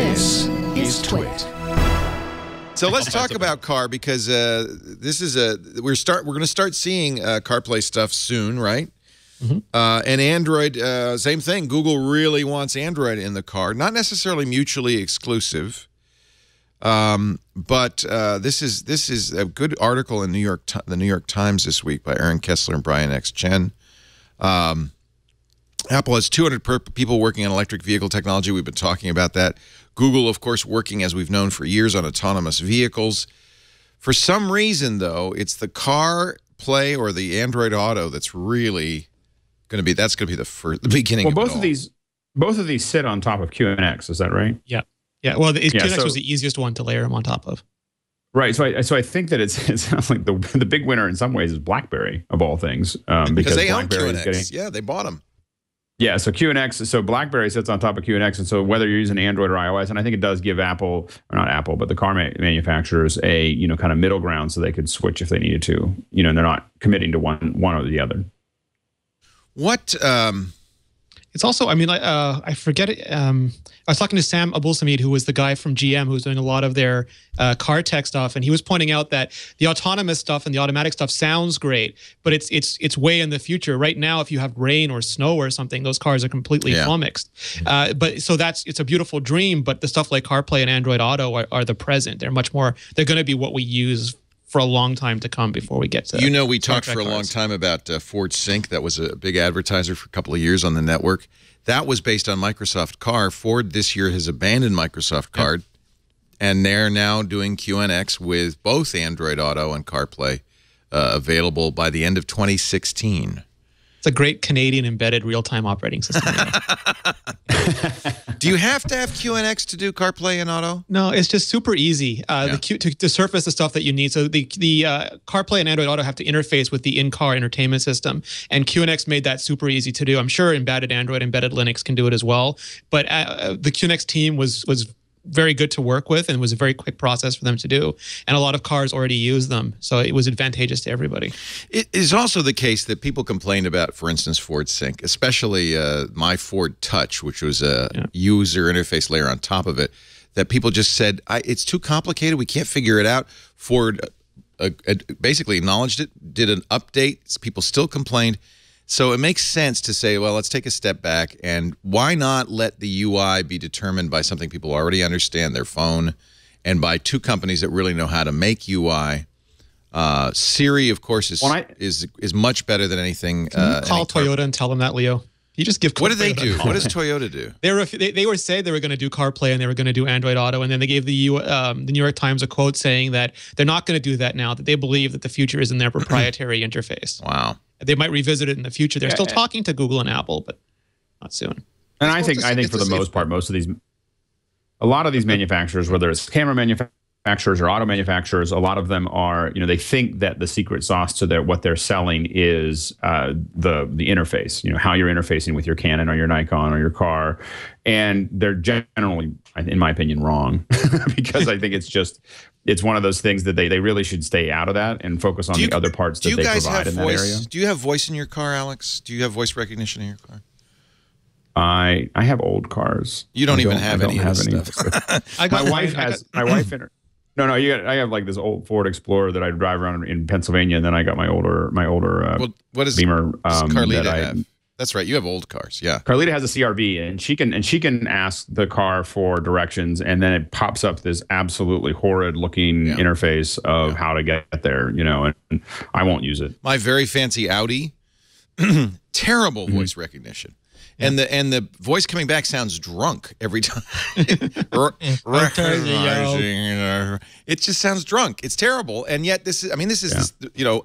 This is TWiT. So let's talk about car, because this is we're going to start seeing CarPlay stuff soon, right? Mm-hmm. And Android, same thing. Google really wants Android in the car, not necessarily mutually exclusive. But this is a good article in the New York Times this week by Aaron Kessler and Brian X. Chen. Apple has 200 people working on electric vehicle technology. We've been talking about that. Google, of course, working, as we've known for years, on autonomous vehicles. For some reason, though, it's the CarPlay or the Android Auto that's really going to be the beginning. Well, of both of these sit on top of QNX. Is that right? Yeah. Yeah. Well, QNX was the easiest one to layer them on top of. Right. So I think that it sounds like the big winner in some ways is BlackBerry, of all things, because they own BlackBerry QNX. Yeah, they bought them. Yeah, so QNX, so BlackBerry sits on top of QNX, and so whether you're using Android or iOS, and I think it does give Apple, or not Apple, but the car manufacturers a, kind of middle ground so they could switch if they needed to, and they're not committing to one or the other. What, it's also, I forget it. I was talking to Sam Abul-Samid, who was the guy from GM who was doing a lot of their car tech stuff, and he was pointing out that the autonomous stuff and the automatic stuff sounds great, but it's way in the future. Right now, if you have rain or snow or something, those cars are completely flummoxed. But so it's a beautiful dream. But the stuff like CarPlay and Android Auto are the present. They're much more. They're going to be what we use for a long time to come before we get to. We talked for a long time about Ford Sync. That was a big advertiser for a couple of years on the network. That was based on Microsoft Car. Ford this year has abandoned Microsoft Car, and they're now doing QNX with both Android Auto and CarPlay available by the end of 2016. It's a great Canadian embedded real-time operating system. Do you have to have QNX to do CarPlay and Auto? No, it's just super easy to surface the stuff that you need. So the CarPlay and Android Auto have to interface with the in-car entertainment system, and QNX made that super easy to do. I'm sure embedded Android, embedded Linux can do it as well. But the QNX team was very good to work with, and it was a very quick process for them to do. And a lot of cars already use them, so it was advantageous to everybody. It is also the case that people complained about, for instance, Ford Sync, especially my Ford Touch, which was a user interface layer on top of it, that people just said, it's too complicated, we can't figure it out. Ford basically acknowledged it, did an update, people still complained. So it makes sense to say, well, let's take a step back, and why not let the UI be determined by something people already understand, their phone, and by two companies that really know how to make UI. Siri, of course, is much better than anything. Can you call Toyota and tell them that, Leo? You just give. What do they do? What does Toyota do? They were saying they were going to do CarPlay and they were going to do Android Auto, and then they gave the New York Times a quote saying that they're not going to do that now. That they believe that the future is in their proprietary interface. Wow. They might revisit it in the future. They're still talking to Google and Apple, but not soon. And I think for the most part, a lot of these manufacturers, whether it's camera manufacturers or auto manufacturers, a lot of them are, they think that the secret sauce to what they're selling is the interface, how you're interfacing with your Canon or your Nikon or your car. And they're generally, in my opinion, wrong because I think it's one of those things that they really should stay out of that and focus on the other parts that they provide in that area. Do you have voice in your car, Alex? Do you have voice recognition in your car? I have old cars. You don't even have any of this stuff. My wife in her. No, I have like this old Ford Explorer that I drive around in Pennsylvania, and then I got my older what does Beamer. Carlita have? That's right. You have old cars, yeah. Carlita has a CRV, and she can ask the car for directions, and then it pops up this absolutely horrid-looking interface of how to get there. And I won't use it. My very fancy Audi, terrible voice recognition. And the voice coming back sounds drunk every time. It just sounds drunk. It's terrible. And yet this is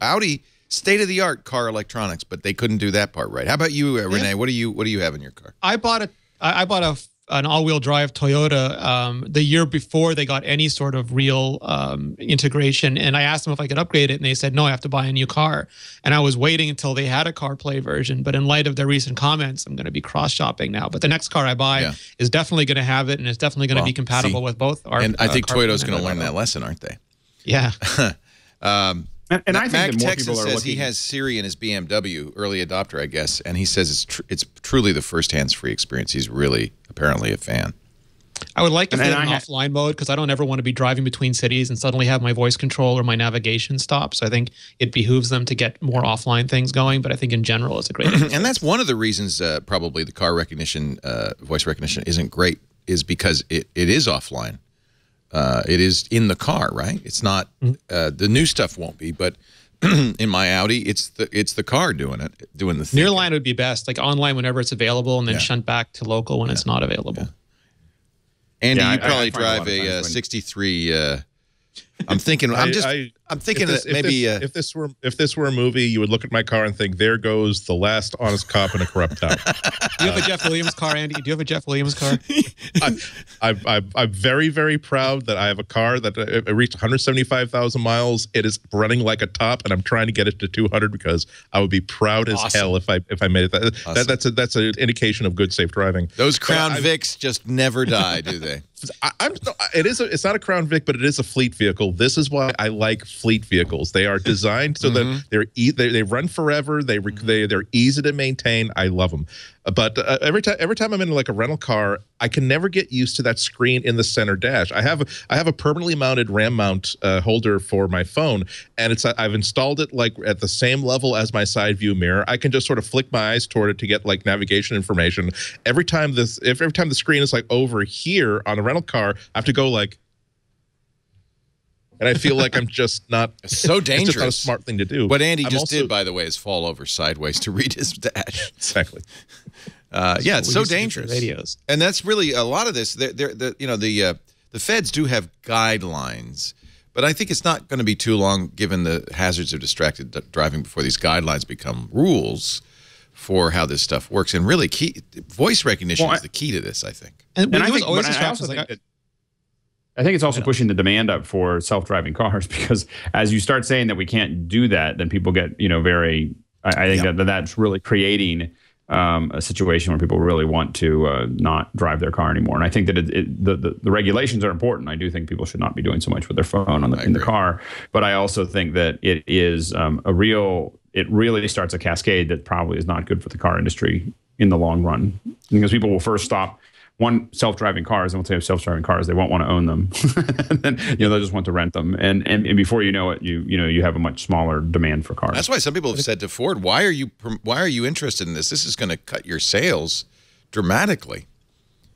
Audi state-of-the-art car electronics, but they couldn't do that part right. How about you, Rene? What do you have in your car? I bought an all-wheel drive Toyota the year before they got any sort of real integration, and I asked them if I could upgrade it, and they said no, I have to buy a new car. And I was waiting until they had a CarPlay version, but in light of their recent comments, I'm going to be cross-shopping now. But the next car I buy is definitely going to have it, and it's definitely going to be compatible with both our. And I think Toyota's going to learn that lesson, aren't they? Yeah. And I think that more Texas people are says looking. He has Siri in his BMW, early adopter, I guess, and he says it's truly the first hands-free experience. He's really apparently a fan. I would like if they had an offline mode, because I don't ever want to be driving between cities and suddenly have my voice control or my navigation stop. So I think it behooves them to get more offline things going. But I think in general, it's a great idea. And that's one of the reasons probably the car recognition, voice recognition isn't great, is because it is offline. It is in the car, right? It's not, the new stuff won't be, but in my Audi, it's the car doing the thing. Nearline would be best, like online whenever it's available, and then shunt back to local when it's not available. Yeah. Andy, you probably drive a 63. I'm thinking. I'm thinking that maybe if this were a movie, you would look at my car and think, "There goes the last honest cop in a corrupt town." Do you have a Jeff Williams car, Andy? Do you have a Jeff Williams car? I'm very, very proud that I have a car that it reached 175,000 miles. It is running like a top, and I'm trying to get it to 200 because I would be proud as hell if I made it. That's an indication of good, safe driving. Those Crown Vics just never die, do they? It's not a Crown Vic, but it is a fleet vehicle. This is why I like fleet vehicles. They are designed so that they run forever. They're easy to maintain. I love them. But every time I'm in like a rental car, I can never get used to that screen in the center dash. I have a permanently mounted RAM mount holder for my phone, and I've installed it like at the same level as my side view mirror. I can just sort of flick my eyes toward it to get like navigation information. Every time the screen is like over here on a rental car, I have to go like. And I feel like I'm just not so dangerous. It's just not a smart thing to do. What Andy did, by the way, is fall over sideways to read his dash. Exactly. Yeah, it's so dangerous. Radios. And that's really a lot of this. The feds do have guidelines, but I think it's not going to be too long, given the hazards of distracted driving, before these guidelines become rules for how this stuff works. And really, voice recognition is the key to this, I think. And I think always I think it's also pushing the demand up for self-driving cars, because as you start saying that we can't do that, then people get, very, I think that's really creating a situation where people really want to not drive their car anymore. And I think that the regulations are important. I do think people should not be doing so much with their phone in the car. But I also think that it is it really starts a cascade that probably is not good for the car industry in the long run, because people will first stop self-driving cars, and once they have self-driving cars, they won't want to own them. And then they'll just want to rent them, and before you know it, you have a much smaller demand for cars. That's why some people have said to Ford, "Why are you interested in this? This is going to cut your sales dramatically."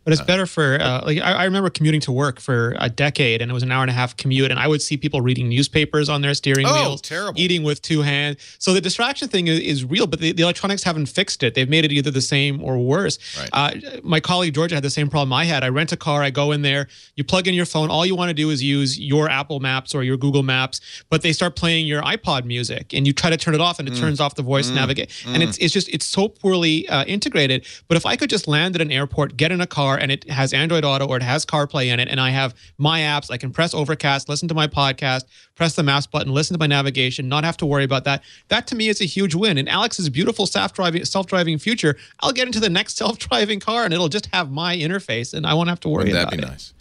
But it's better for, I remember commuting to work for a decade, and it was an hour-and-a-half commute, and I would see people reading newspapers on their steering wheels, eating with two hands. So the distraction thing is real, but the electronics haven't fixed it. They've made it either the same or worse. Right. My colleague Georgia had the same problem I had. I rent a car, I go in there, you plug in your phone, all you want to do is use your Apple Maps or your Google Maps, but they start playing your iPod music, and you try to turn it off, and it turns off the voice navigation. And it's so poorly integrated. But if I could just land at an airport, get in a car, and it has Android Auto or it has CarPlay in it, and I have my apps, I can press Overcast, listen to my podcast, press the Maps button, listen to my navigation, not have to worry about that. That to me is a huge win. In Alex's beautiful self-driving future, I'll get into the next self-driving car and it'll just have my interface, and I won't have to worry about it. That'd be nice.